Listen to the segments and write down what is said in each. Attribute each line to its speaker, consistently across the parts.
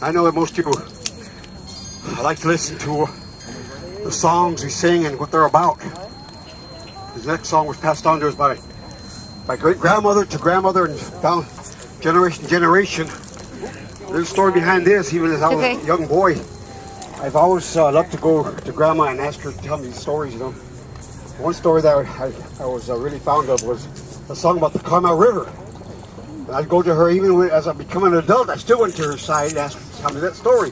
Speaker 1: I know that most people like to listen to the songs we sing and what they're about. This next song was passed on to us by great-grandmother to grandmother and down generation to generation. There's a story behind this. Even as I was a young boy, I've always loved to go to grandma and ask her to tell me stories, you know. One story that I was really fond of was a song about the Amah-Ka-Tura River. And I'd go to her even as I become an adult. I still went to her side and asked her to tell me that story,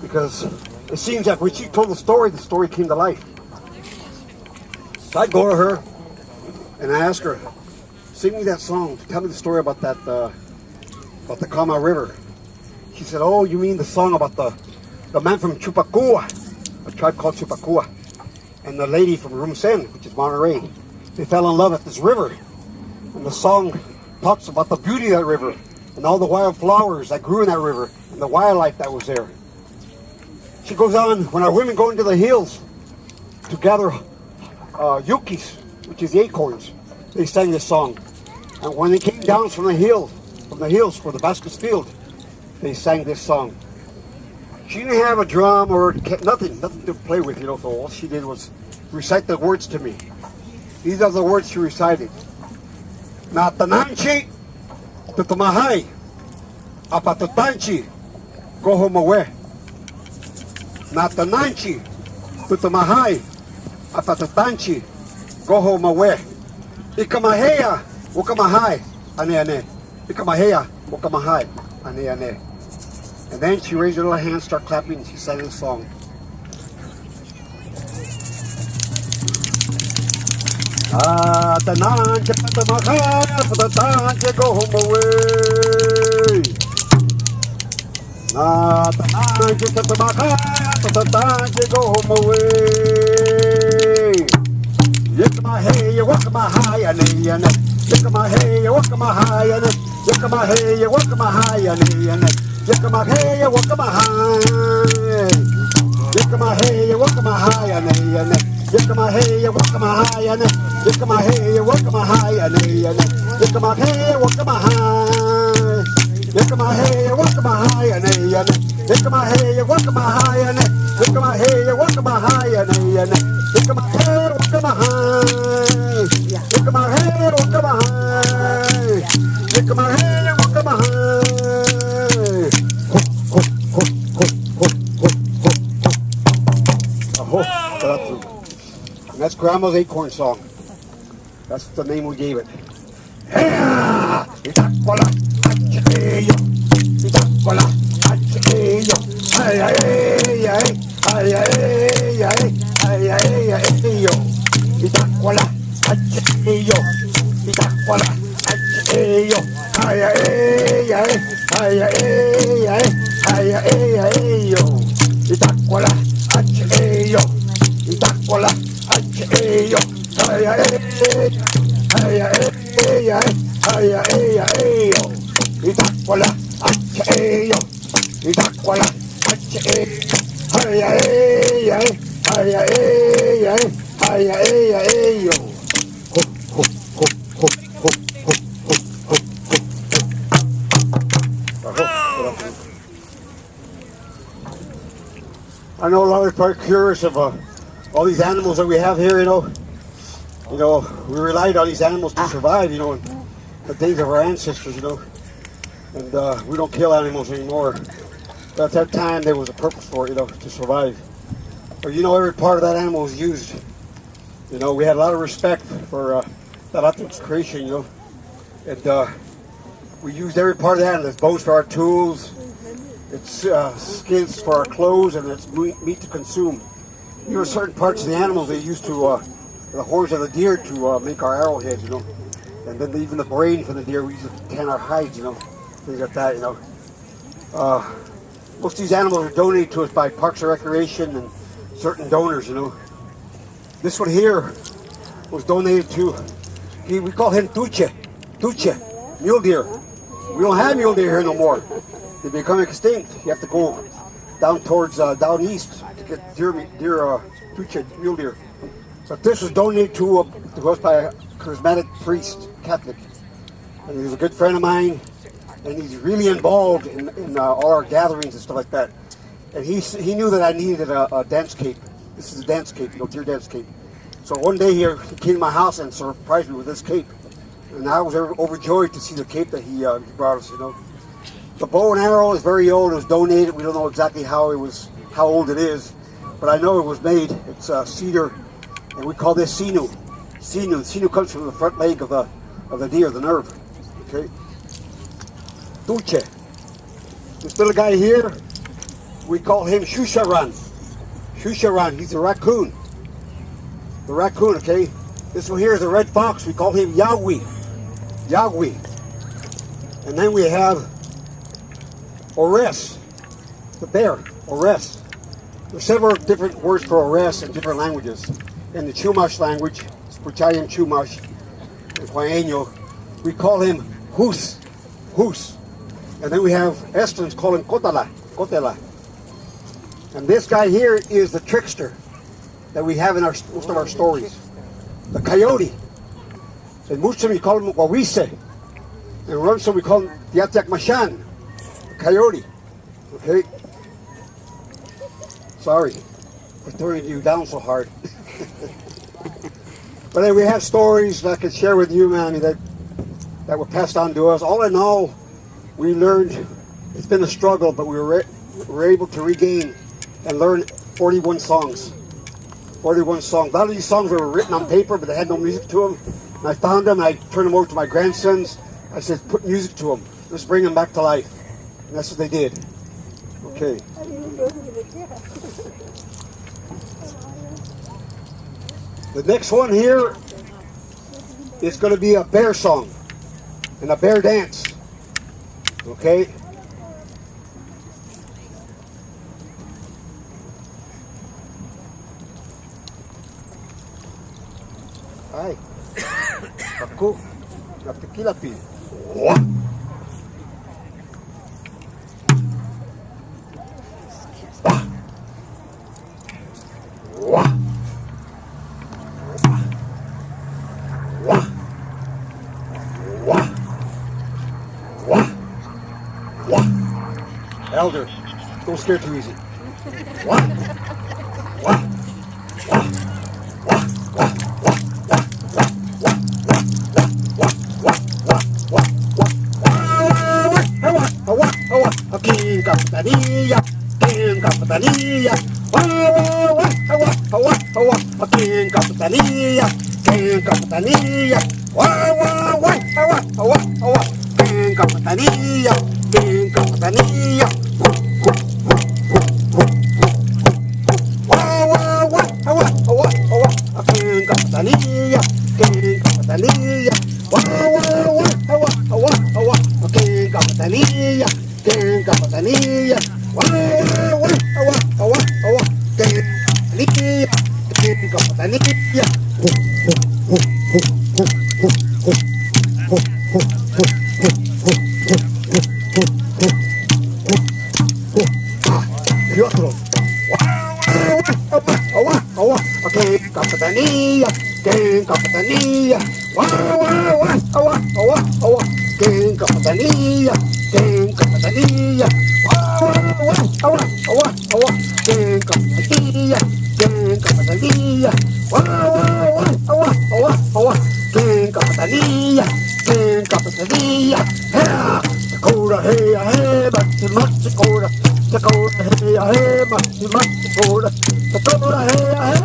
Speaker 1: because it seems that when she told the story came to life. So I'd go to her and I ask her, sing me that song, tell me the story about that, about the Amah-Ka-Tura River. She said, oh, you mean the song about the man from Chupacua, a tribe called Chupacua, and the lady from Rumsen, which is Monterey. They fell in love at this river. And the song talks about the beauty of that river and all the wild flowers that grew in that river and the wildlife that was there. She goes on, when our women go into the hills to gather yukis, which is the acorns, they sang this song. And when they came down from the hills for the basket's field, they sang this song. She didn't have a drum or nothing to play with, you know, so all she did was recite the words to me. These are the words she recited. Natananchi tutumahay apatutanchi gohomawe. Natananchi tutumahay apatutanchi gohomawe. Ikamaheya wakamahay ane ane. Ikamaheya wakamahay ane ane. And then she raised her little hand, started clapping, and she sang this song. Tananje patamahaya patatanje go home away. Tananje patamahaya patatanje go home away. Yakamaheya wakamahaya ne ane. Yakamaheya wakamahaya ne. Yakamaheya wakamahaya ne ane. Yakamaheya wakamahaya. Yakamaheya wakamahaya ne ane. Yakamaheya wakamahaya ne. Yakamaheya wakamahaya ne ane. Yakamaheya wakamahaya. Yakamaheya wakamahaya ne ane. Yakamaheya wakamahaya ne. Yakamaheya wakamahaya ne ane. Yakamaheya wakamahaya. Yakamaheya wakamahaya. Yakamaheya wakamahaya. That's Grandma's acorn song. That's the name we gave it. I know a lot of people are curious of all these animals that we have here, you know. We relied on these animals to survive, you know, in the days of our ancestors, you know. And we don't kill animals anymore. But at that time, there was a purpose for it, you know, to survive. But you know, every part of that animal was used. You know, we had a lot of respect for that Atlantis creation, you know. And we used every part of that, and its bones for our tools, its skins for our clothes, and its meat to consume. There were certain parts of the animals they used to, the horns of the deer to make our arrowheads, you know. And then even the brain from the deer, we used to tan our hides, you know. Things like that, you know. Most of these animals are donated to us by Parks and Recreation and certain donors, you know. This one here was donated to, we call him Tuche, mule deer. We don't have mule deer here no more. They become extinct. You have to go down towards, down east to get Tuche, mule deer. But this was donated to us by a charismatic priest, Catholic. And he was a good friend of mine. and he's really involved in all our gatherings and stuff like that. And he knew that I needed a dance cape. This is a dance cape, deer dance cape. So one day he came to my house and surprised me with this cape. And I was overjoyed to see the cape that he brought us, The bow and arrow is very old. It was donated. We don't know exactly how old it is, but I know it was made. It's cedar, and we call this sinew. Sinew. Sinew comes from the front leg of the deer, the nerve. Okay. Duche. This little guy here, we call him Shusharan. Shusharan. He's a raccoon. The raccoon. Okay. This one here is a red fox. We call him Yahweh. Yahweh. And then we have Ores, the bear, Ores. There's several different words for Ores in different languages. In the Chumash language, Puchayan Chumash, and Huaeño, we call him Hus, Hus. And then we have Estons call him Kotala, Kotela. And this guy here is the trickster that we have in most of our stories. The coyote. In Muslim we call him Wawise. In Rumsum we call him Diatak Mashan. Coyote. Okay. Sorry for throwing you down so hard. But then we have stories that I can share with you, man, that were passed on to us. All in all, we learned, it's been a struggle, but we were able to regain and learn 41 songs. 41 songs. A lot of these songs were written on paper, but they had no music to them. And I found them, and I turned them over to my grandsons. I said, put music to them. Let's bring them back to life. And that's what they did. Okay. The next one here is going to be a bear song and a bear dance. Okay. Ay. Aku. Natikila pi. Elder, don't scare too easy. King Capitanilla, King Capitanilla, King Capitanilla, King Capitanilla, King Capitanilla, King Capitanilla. King Capitanilla, King Capitanilla, King Capitanilla, King Capitanilla, King Capitanilla. Y otro. King Capitanilla, King Capitanilla, King Capitanilla, King Capitanilla, King Capitanilla, King Capitanilla, King Capitanilla, King Capitanilla, Sakura, hey, hey, Sakura, Sakura, hey, hey, Sakura, Sakura, hey, hey,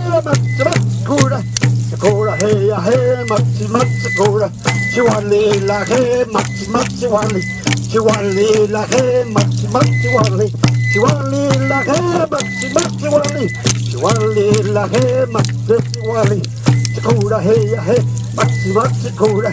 Speaker 1: Sakura, Sakura, hey, hey, Sakura, Chiwali, la, hey, Chiwali, Chiwali, la, hey, Chiwali, Chiwali, la, hey, Chiwali, Chiwali, la, hey, Chiwali, Sakura, hey, hey, Sakura,